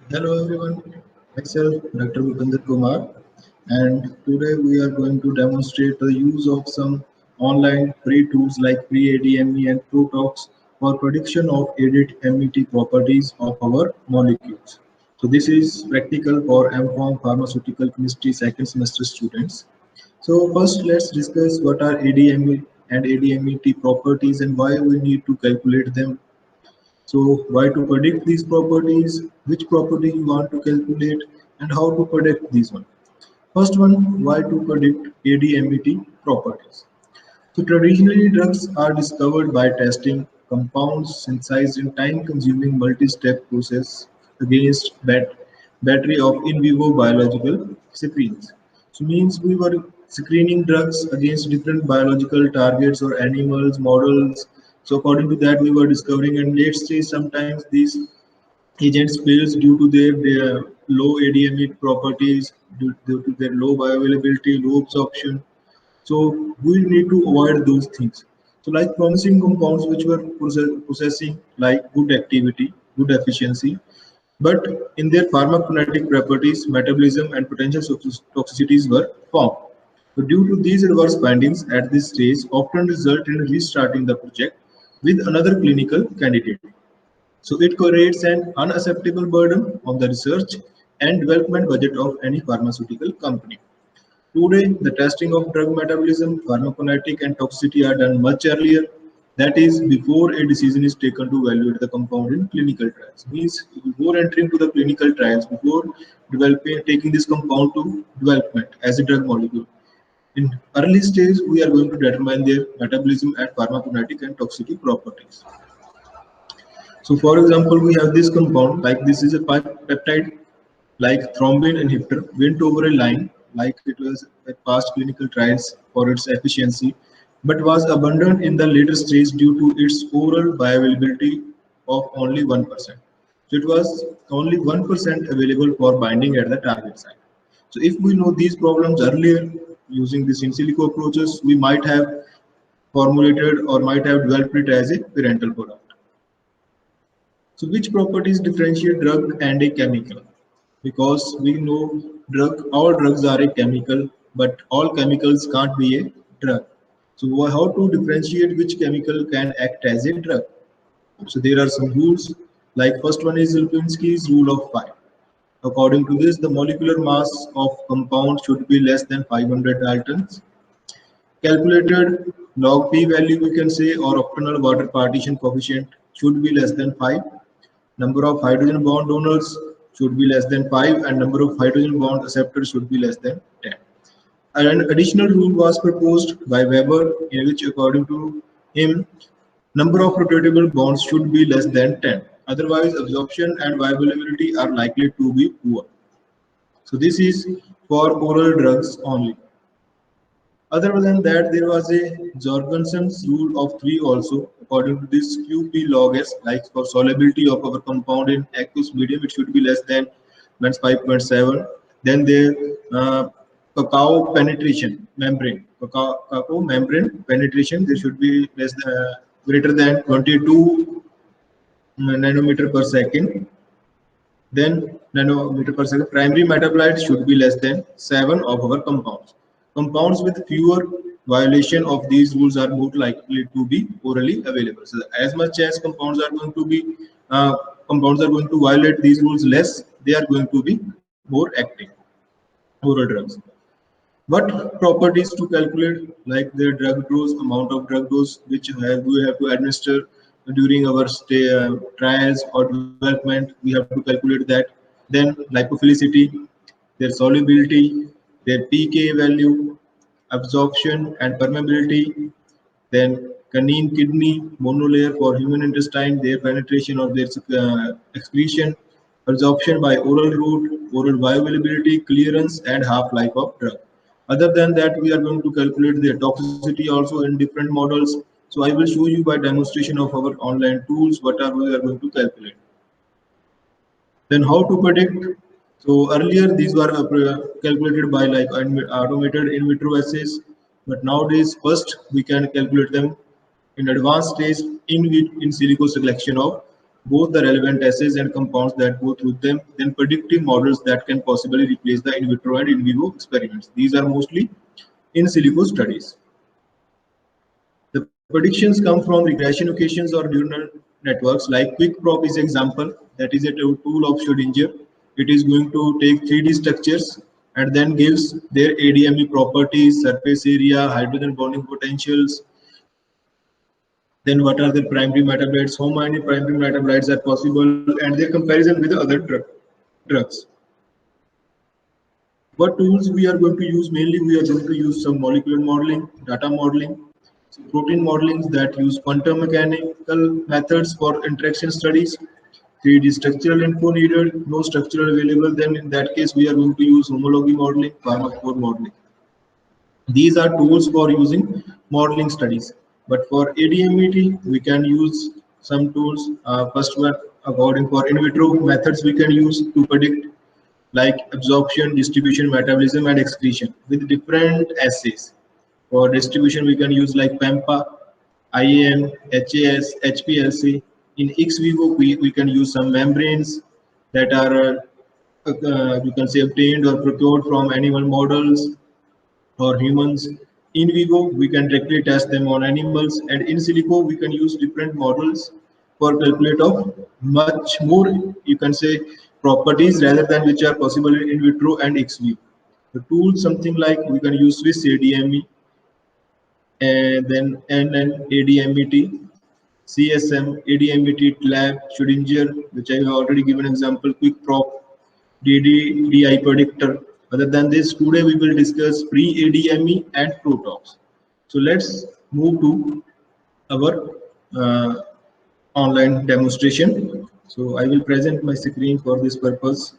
Hello everyone, myself Dr. Bhupinder Kumar, and today we are going to demonstrate the use of some online free tools like Pre-ADME and ProTox for prediction of ADMET properties of our molecules. So this is practical for M.Pharm Pharmaceutical Chemistry second semester students. So first let's discuss what are ADME and ADMET properties and why we need to calculate them. So why to predict these properties, which property you want to calculate, and how to predict these one. First one, why to predict ADMET properties. So traditionally drugs are discovered by testing compounds synthesized in time-consuming multi-step process against battery of in vivo biological screens. So means we were screening drugs against different biological targets or animals, models. So according to that, we were discovering, and let's say sometimes these agents fails due to their low ADME properties, due to their low bioavailability, low absorption. So we need to avoid those things. So like promising compounds which were possessing like good activity, good efficiency, but in their pharmacokinetic properties, metabolism and potential toxicities were found. So due to these adverse findings at this stage often result in restarting the project with another clinical candidate. So it creates an unacceptable burden on the research and development budget of any pharmaceutical company. Today, the testing of drug metabolism, pharmacokinetic, and toxicity are done much earlier. That is, before a decision is taken to evaluate the compound in clinical trials. Means before entering to the clinical trials, before developing, taking this compound to development as a drug molecule. In early stage, we are going to determine their metabolism and pharmacokinetic and toxicity properties. So, for example, we have this compound, like this is a peptide, like thrombin inhibitor, went over a line, like it was at past clinical trials for its efficiency, but was abandoned in the later stage due to its oral bioavailability of only 1%. So it was only 1% available for binding at the target site. So if we know these problems earlier using these in silico approaches, we might have formulated or might have developed it as a parental product. So which properties differentiate drug and a chemical? Because we know all drugs are a chemical, but all chemicals can't be a drug. So how to differentiate which chemical can act as a drug? So there are some rules, like first one is Lipinski's rule of 5. According to this, the molecular mass of compound should be less than 500 Daltons. Calculated log p value we can say, or octanol water partition coefficient should be less than 5. Number of hydrogen bond donors should be less than 5 and number of hydrogen bond acceptors should be less than 10. An additional rule was proposed by Weber in which according to him, number of rotatable bonds should be less than 10. Otherwise, absorption and bioavailability are likely to be poor. So this is for oral drugs only. Other than that, there was a Jorgensen's rule of 3 also. According to this, QP log S, like for solubility of our compound in aqueous medium, it should be less than 5.7. Then the cacao penetration membrane, cacao membrane penetration, there should be less than, greater than 22 nanometer per second. Then nanometer per second. Primary metabolite should be less than 7 of our compounds. Compounds with fewer violation of these rules are more likely to be orally available. So as much as uh, compounds are going to violate these rules less, they are going to be more active. Oral drugs. What properties to calculate, like the drug dose, amount of drug dose which we have to administer during our trials or development, we have to calculate that. Then lipophilicity, their solubility, their pK value, absorption and permeability, then canine kidney, monolayer for human intestine, their penetration or their excretion, absorption by oral route, oral bioavailability, clearance, and half-life of drug. Other than that, we are going to calculate their toxicity also in different models. So I will show you by demonstration of our online tools what are we are going to calculate. Then how to predict? So earlier these were calculated by like automated in vitro assays, but nowadays first we can calculate them in advanced stage in silico selection of both the relevant assays and compounds that go through them, then predictive models that can possibly replace the in vitro and in vivo experiments. These are mostly in silico studies. The predictions come from regression equations or neural networks like QuickProp is example. That is a tool of Schrodinger. It is going to take 3D structures and then gives their ADME properties, surface area, hydrogen bonding potentials, then what are the primary metabolites, how many primary metabolites are possible, and their comparison with other drugs. What tools we are going to use? Mainly we are going to use some molecular modeling, data modeling, protein modeling that use quantum mechanical methods for interaction studies, 3D structural info needed, no structural available, then in that case we are going to use homology modeling, pharmacophore modeling. These are tools for using modeling studies. But for ADMET, we can use some tools. First one, according for in vitro methods, we can use to predict like absorption, distribution, metabolism, and excretion with different assays. For distribution, we can use like PEMPA, IAM, HAS, HPLC. In ex vivo, we can use some membranes that are you can say obtained or procured from animal models or humans. In vivo, we can directly test them on animals, and in silico, we can use different models for calculate of much more, you can say, properties rather than which are possible in vitro and ex vivo. The tools, something like we can use Swiss ADME, and then NNADMET, CSM, ADMET lab, Schrodinger, which I have already given example, QuickProp, DDDI predictor. Other than this, today we will discuss pre-ADME and ProTox. So let's move to our online demonstration. So I will present my screen for this purpose.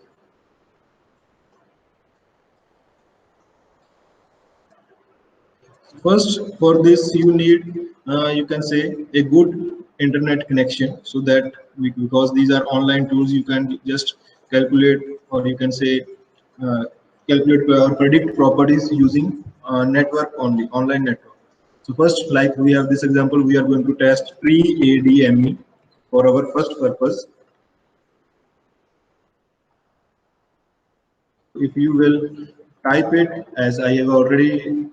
First, for this you need, you can say, a good internet connection, so that because these are online tools, you can just calculate, or you can say uh, calculate or predict properties using network only, online network. So first, like we have this example, we are going to test pre-ADME for our first purpose. If you will type it, as I have already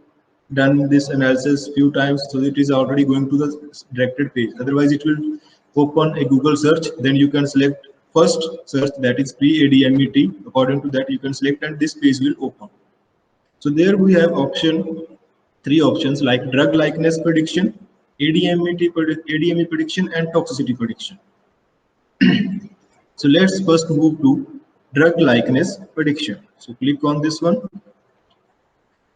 done this analysis few times, so it is already going to the directed page. Otherwise it will open a Google search, then you can select first search, that is pre-ADMET. According to that you can select and this page will open. So there we have three options like drug likeness prediction, ADME prediction, and toxicity prediction. So let's first move to drug likeness prediction. So click on this one.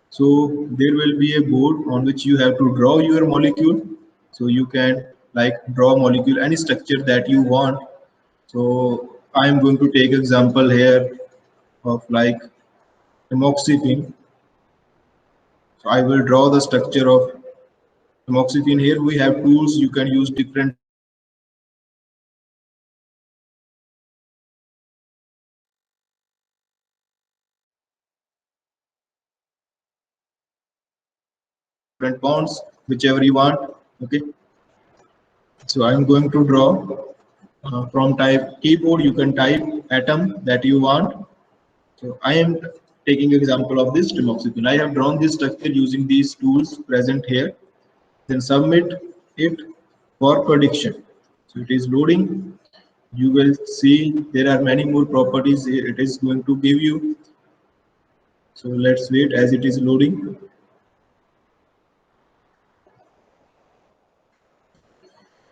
So there will be a board on which you have to draw your molecule. So you can like draw molecule, any structure that you want. So I am going to take example here of like amoxicillin. So I will draw the structure of amoxicillin. Here we have tools, you can use different bonds, whichever you want. Okay. So I'm going to draw from type keyboard. You can type atom that you want. So I am taking example of this tamoxifen. I have drawn this structure using these tools present here. Then submit it for prediction. So it is loading. You will see there are many more properties here. It is going to give you. So let's wait as it is loading.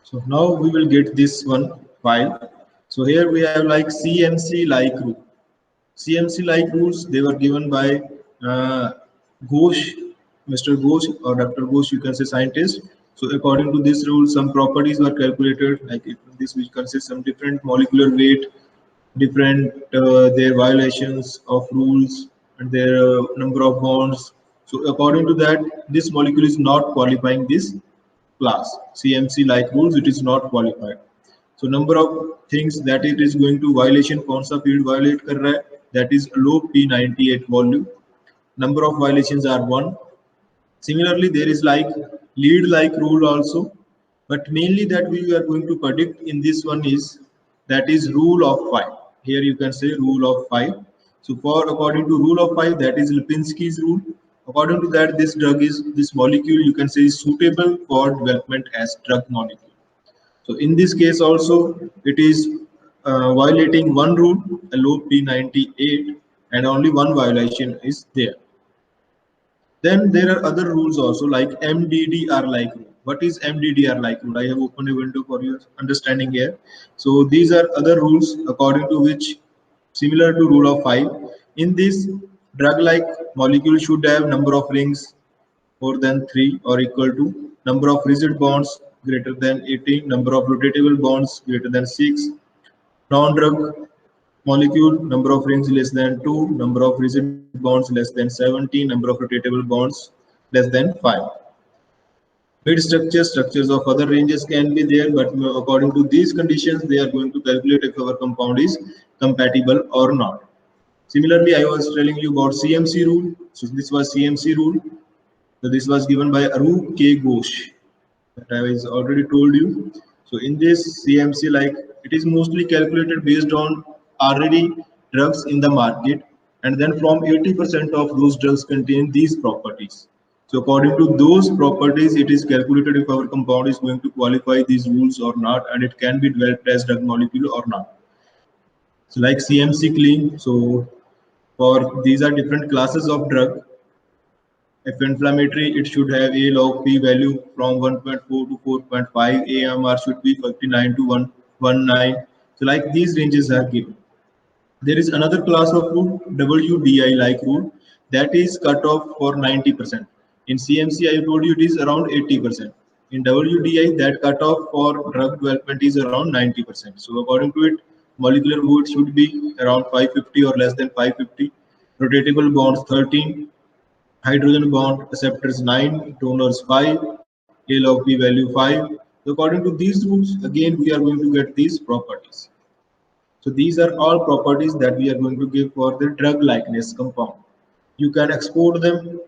So now we will get this one file. So here we have like CMC like rule. CMC like rules, they were given by uh, Ghosh, Mr. Ghosh or Dr. Ghosh, you can say scientist. So according to this rule, some properties were calculated, like this which consists some different molecular weight, different their violations of rules and their number of bonds. So according to that, this molecule is not qualifying this class. CMC like rules, it is not qualified. So number of things that it is going to violation, कौन सा field violate कर रहा है, that is low P98 volume. Number of violations are 1. Similarly, there is like lead like rule also, but mainly that we are going to predict in this one is that is rule of 5. Here you can say rule of 5. So for according to rule of 5, that is Lipinski's rule. According to that, this molecule you can say is suitable for development as drug molecule. So in this case also, it is violating one rule, LOP98, and only one violation is there. Then there are other rules also like MDDR like rule. What is MDDR like rule? I have opened a window for your understanding here. So these are other rules according to which, similar to rule of 5, in this drug like molecule should have number of rings more than 3 or equal to, number of rigid bonds greater than 18, number of rotatable bonds greater than 6, non-drug molecule, number of rings less than 2, number of rigid bonds less than 17, number of rotatable bonds less than 5. Mid structures, structures of other ranges can be there, but according to these conditions, they are going to calculate if our compound is compatible or not. Similarly, I was telling you about CMC rule. So this was CMC rule. So this was given by Arup K. Ghosh, that I was already told you. So in this CMC, like it is mostly calculated based on already drugs in the market, and then from 80% of those drugs contain these properties. So according to those properties, it is calculated if our compound is going to qualify these rules or not, and it can be developed as drug molecule or not. So like CMC clean. So for these are different classes of drug. If inflammatory, it should have a log P value from 1.4 to 4.5. AMR should be 59 to 119. So like these ranges are given. There is another class of rule, WDI like rule, that is cut off for 90%. In CMC, I told you it is around 80%. In WDI, that cut off for drug development is around 90%. So according to it, molecular weight should be around 550 or less than 550. Rotatable bonds 13, hydrogen bond acceptors 9, donors 5, A log P value 5. So according to these rules, again we are going to get these properties. So these are all properties that we are going to give for the drug likeness compound. You can export them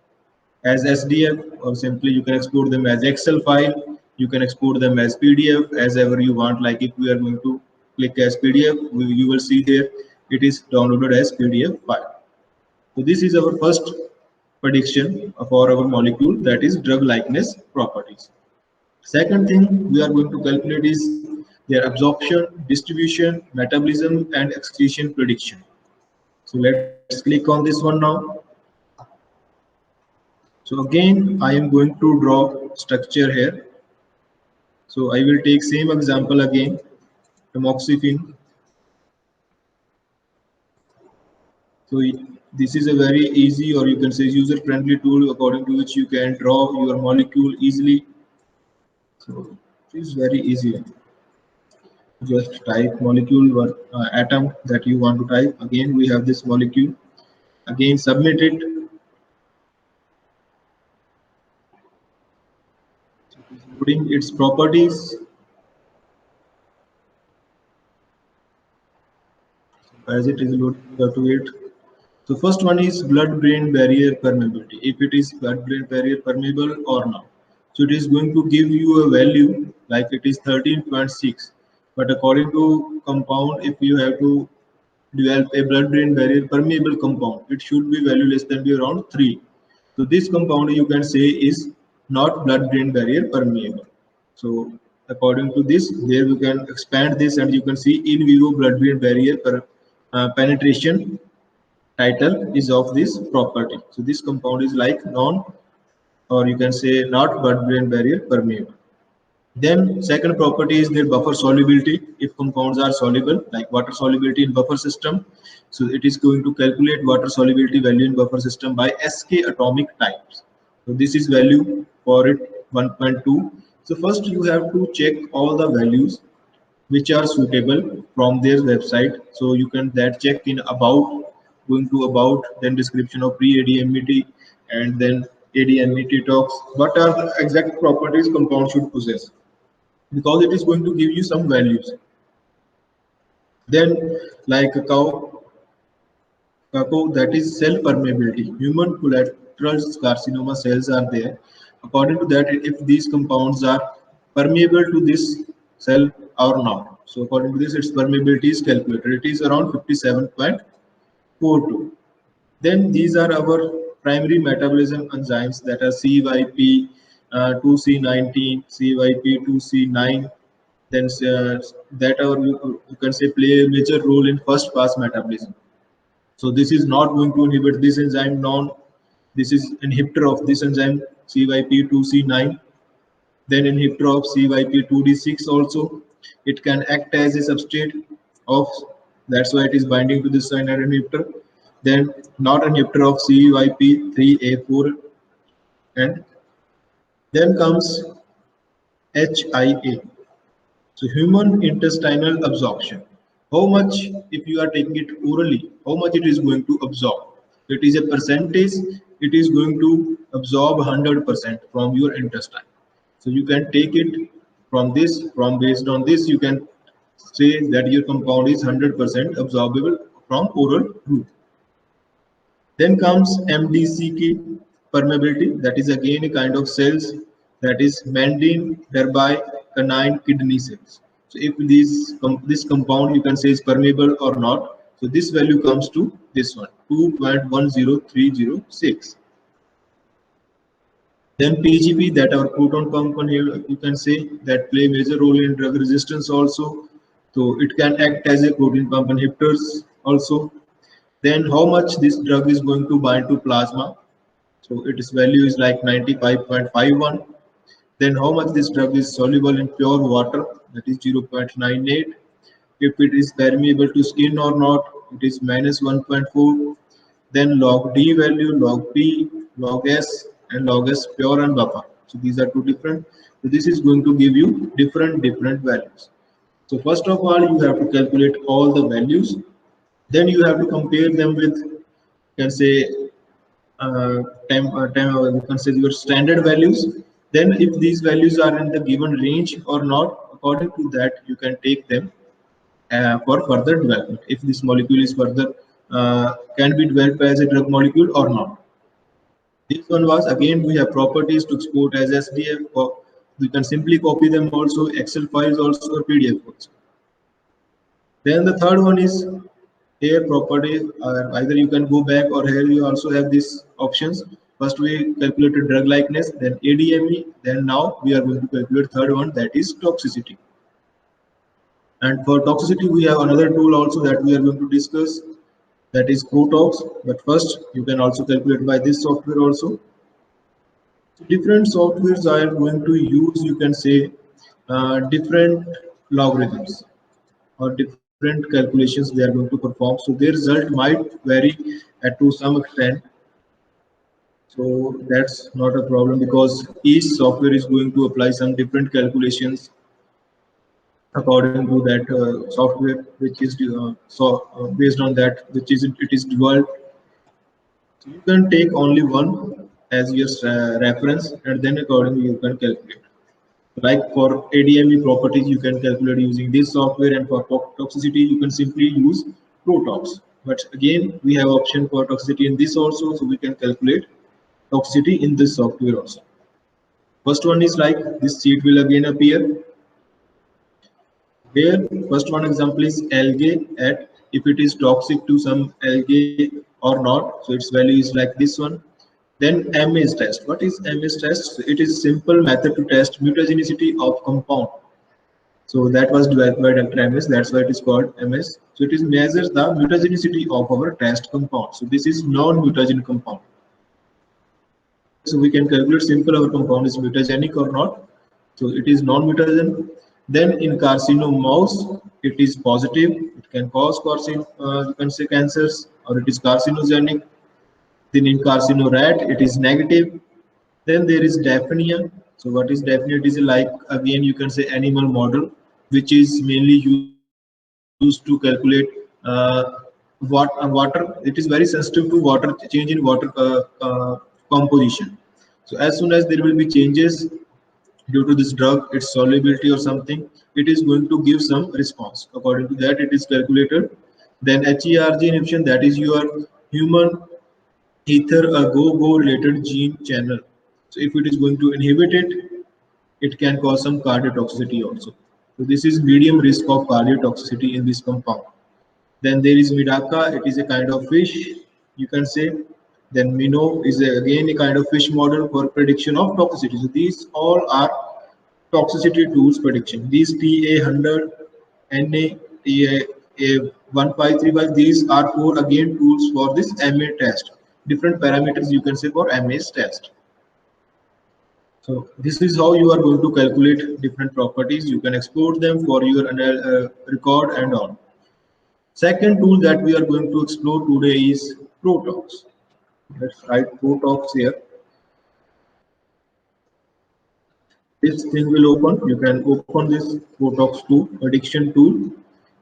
as SDF, or simply you can export them as Excel file. You can export them as PDF, as ever you want. Like if we are going to click as PDF, you will see there it is downloaded as PDF file. So this is our first prediction for our molecule, that is drug likeness properties. Second thing we are going to calculate is their absorption, distribution, metabolism, and excretion prediction. So let's click on this one now. So again, I am going to draw structure here. So I will take same example again, tamoxifen. So this is a very easy, or you can say user-friendly tool according to which you can draw your molecule easily. So it is very easy. Just type molecule or atom that you want to type. Again, we have this molecule. Again, submit it. Putting its properties. As it is loaded to it. So first one is blood-brain barrier permeability. If it is blood-brain barrier permeable or not. So it is going to give you a value like it is 13.6. But according to compound, if you have to develop a blood-brain barrier permeable compound, it should be value less than be around 3. So this compound you can say is not blood-brain barrier permeable. So according to this, there we can expand this and you can see in vivo blood-brain barrier penetration title is of this property. So this compound is like non, or you can say not blood-brain barrier permeable. Then second property is their buffer solubility. If compounds are soluble, like water solubility in buffer system, so it is going to calculate water solubility value in buffer system by SK atomic types. So this is value for it 1.2. So first you have to check all the values which are suitable from their website. So you can that check in about, going to about, then description of pre-ADMET, and then ADMET talks. What are the exact properties compound should possess? Because it is going to give you some values. Then like cocoa, that is cell permeability. Human collateral carcinoma cells are there. According to that, if these compounds are permeable to this cell or not. So according to this, its permeability is calculated. It is around 57.42. Then these are our primary metabolism enzymes that are CYP 2C19, CYP 2C9. Then that are you can say play a major role in first pass metabolism. So this is not going to inhibit this enzyme. Non, this is inhibitor of this enzyme CYP 2C9. Then inhibitor of CYP2D6 also. It can act as a substrate of, that's why it is binding to this cyanide inhibitor. Then not inhibitor of CYP3A4, and then comes HIA. So human intestinal absorption. How much, if you are taking it orally, how much it is going to absorb? It is a percentage. It is going to absorb 100% from your intestine. So you can take it from this, from based on this, you can say that your compound is 100% absorbable from oral route. Then comes MDCK permeability, that is again a kind of cells, that is Mendin, thereby canine kidney cells. So if this compound you can say is permeable or not, so this value comes to this one, 2.10306. Then PGP, that our proton pump here, you can say that play major role in drug resistance also. So it can act as a protein pump inhibitors also. Then how much this drug is going to bind to plasma? So its value is like 95.51. Then how much this drug is soluble in pure water? That is 0.98. If it is permeable to skin or not, it is minus 1.4. Then log D value, log P, log S, and log S pure and buffer. So these are two different. So this is going to give you different values. So first of all, you have to calculate all the values. Then you have to compare them with, you can say, you can say your standard values. Then if these values are in the given range or not, according to that, you can take them for further development. If this molecule is further can be developed as a drug molecule or not. This one was again we have properties to export as SDF. Or we can simply copy them also, Excel files also, or PDF also. Then the third one is here property. Either you can go back or here you also have these options. First we calculated drug likeness, then ADME, then now we are going to calculate third one, that is toxicity. And for toxicity we have another tool also that we are going to discuss, that is ProTox. But first you can also calculate by this software also. Different softwares are going to use, you can say, different logarithms or different calculations they are going to perform. So their result might vary to some extent. So that's not a problem because each software is going to apply some different calculations according to that software, which is based on that, which is it is developed. So you can take only one as your reference, and then accordingly you can calculate. Like for ADME properties, you can calculate using this software, and for toxicity, you can simply use ProTox. But again, we have option for toxicity in this also, so we can calculate toxicity in this software also. First one is like this sheet will again appear. Here, first one example is algae at if it is toxic to some algae or not. So its value is like this one. Then MS test. What is MS test? It is simple method to test mutagenicity of compound. So that was developed by Dr. MS. That's why it is called MS. So it is measures the mutagenicity of our test compound. So this is non-mutagen compound. So we can calculate simple our compound is mutagenic or not. So it is non-mutagen. Then in carcinoma mouse, it is positive. It can cause you can say cancers, or it is carcinogenic. Then in carcino rat, it is negative. Then there is Daphnia. So what is Daphnia? It is like again you can say animal model, which is mainly used to calculate water. It is very sensitive to water change in water composition. So as soon as there will be changes due to this drug, its solubility or something, it is going to give some response. According to that, it is calculated. Then HERG inhibition, that is your human ether a go related gene channel. So if it is going to inhibit it, it can cause some cardiotoxicity also. So this is medium risk of cardiotoxicity in this compound. Then there is Midaka, it is a kind of fish, you can say. Then Minnow is again a kind of fish model for prediction of toxicity. So these all are toxicity tools prediction. These TA100, NA, TA1535, these are for again tools for this MA test. Different parameters you can say for MA's test. So this is how you are going to calculate different properties. You can export them for your record and all. Second tool that we are going to explore today is ProTox. Let's write ProTox here. This thing will open. You can open this ProTox 2 prediction tool.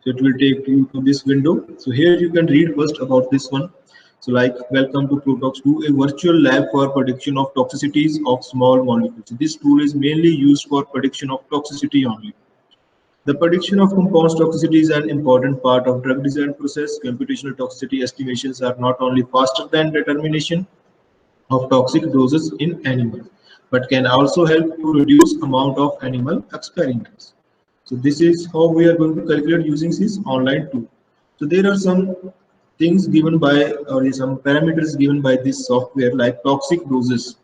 So it will take you to this window. So here you can read first about this one. So like, welcome to ProTox 2, a virtual lab for prediction of toxicities of small molecules. This tool is mainly used for prediction of toxicity only. The prediction of compounds toxicity is an important part of drug design process. Computational toxicity estimations are not only faster than determination of toxic doses in animals, but can also help to reduce amount of animal experiments. So this is how we are going to calculate using this online tool. So there are some things given by or some parameters given by this software like toxic doses.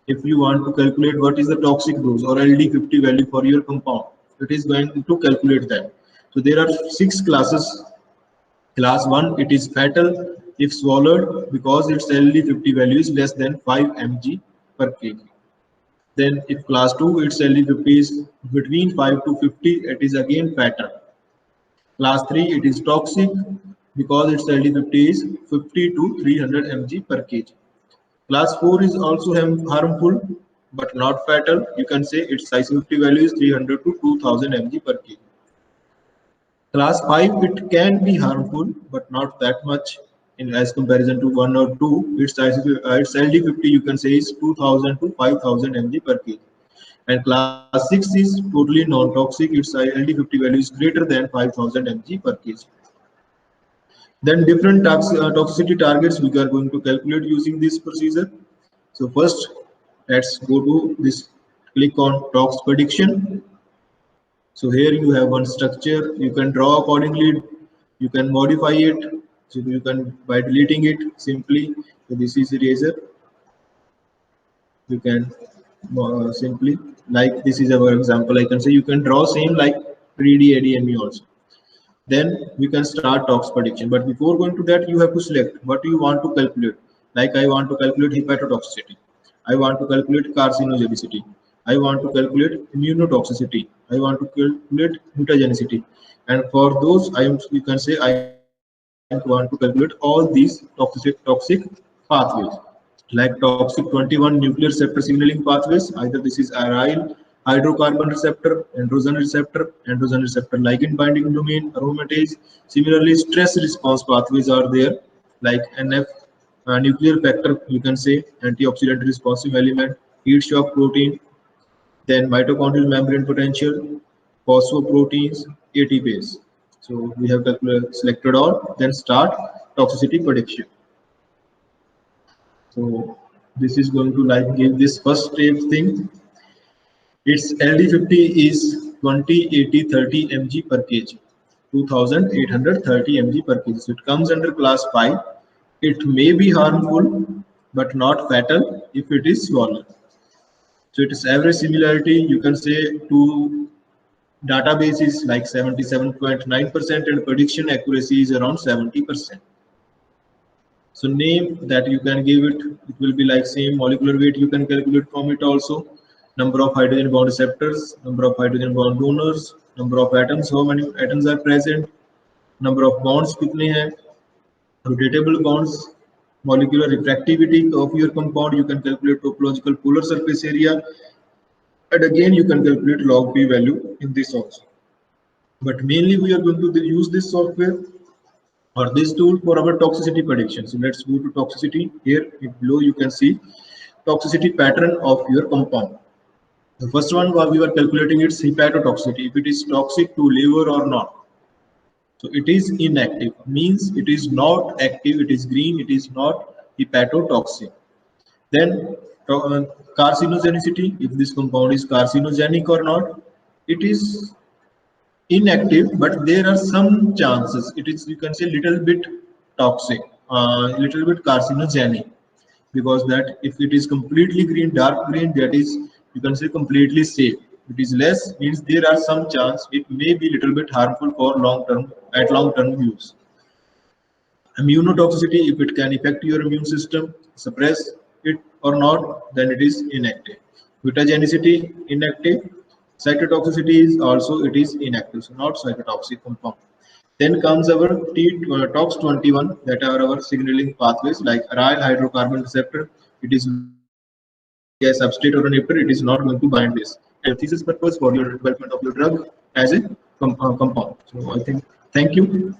If you want to calculate what is the toxic dose or LD50 value for your compound, it is going to calculate that. So there are 6 classes. Class 1, it is fatal if swallowed because its LD50 value is less than 5 mg per kg. Then if class 2, its LD50 is between 5 to 50, it is again fatal. Class 3, it is toxic because its LD50 is 50 to 300 mg per kg. Class 4 is also harmful but not fatal. You can say its ISFCP value is 300 to 2000 mg per kg. Class 5, it can be harmful but not that much in as comparison to 1 or 2. Its LD50 you can say is 2000 to 5000 mg per kg. And class 6 is totally non-toxic. Its LD50 value is greater than 5000 mg per kg. Then different toxicity targets we are going to calculate using this procedure. So first, let's go to this, click on tox prediction. So here you have one structure, you can draw accordingly, you can modify it, so you can by deleting it simply. So this is eraser. You can simply, like this is our example, I can say you can draw same like pre-ADME also. Then we can start tox prediction. But before going to that, you have to select what you want to calculate. Like I want to calculate hepatotoxicity. I want to calculate carcinogenicity. I want to calculate immunotoxicity. I want to calculate mutagenicity. And for those, you can say I want to calculate all these toxic pathways. Like toxic 21 nuclear receptor signaling pathways, either this is aryl hydrocarbon receptor, androgen receptor ligand binding domain, aromatase. Similarly, stress response pathways are there, like NF, nuclear factor, you can say antioxidant responsive element, heat shock protein, then mitochondrial membrane potential, phosphoproteins, ATPase. So we have selected all, then start toxicity prediction. So this is going to like give this first step thing. Its LD50 is 20, 80, 30 mg per kg, 2830 mg per kg. So it comes under class 5. It may be harmful but not fatal if it is swallowed. So its average similarity you can say to database is like 77.9% and prediction accuracy is around 70%. So name that you can give it, it will be like same molecular weight you can calculate from it also. Number of hydrogen bond receptors, number of hydrogen bond donors, number of atoms, how many atoms are present, number of bonds kitne hai, rotatable bonds, molecular refractivity of your compound, you can calculate topological polar surface area, and again you can calculate log p value in this also. But mainly we are going to use this software or this tool for our toxicity prediction. So let's go to toxicity. Here below you can see toxicity pattern of your compound. The first one we were calculating its hepatotoxicity, if it is toxic to liver or not. So it is inactive, means it is not active, it is green, it is not hepatotoxic. Then carcinogenicity, if this compound is carcinogenic or not. It is inactive, but there are some chances. It is, you can say, little bit toxic, little bit carcinogenic, because that if it is completely green, dark green, that is, you can say, completely safe. It is less, means there are some chance it may be little bit harmful for long term, at long term use. Immunotoxicity, if it can affect your immune system, suppress it or not, then it is inactive. Mutagenicity, inactive. Cytotoxicity is also, it is inactive, so not cytotoxic compound. Then comes our TOX21, that are our signaling pathways like aryl hydrocarbon receptor. It is not going to bind this, and it is not going to bind this. And it is for synthesis purpose for your development of your drug as a compound. So I think, thank you.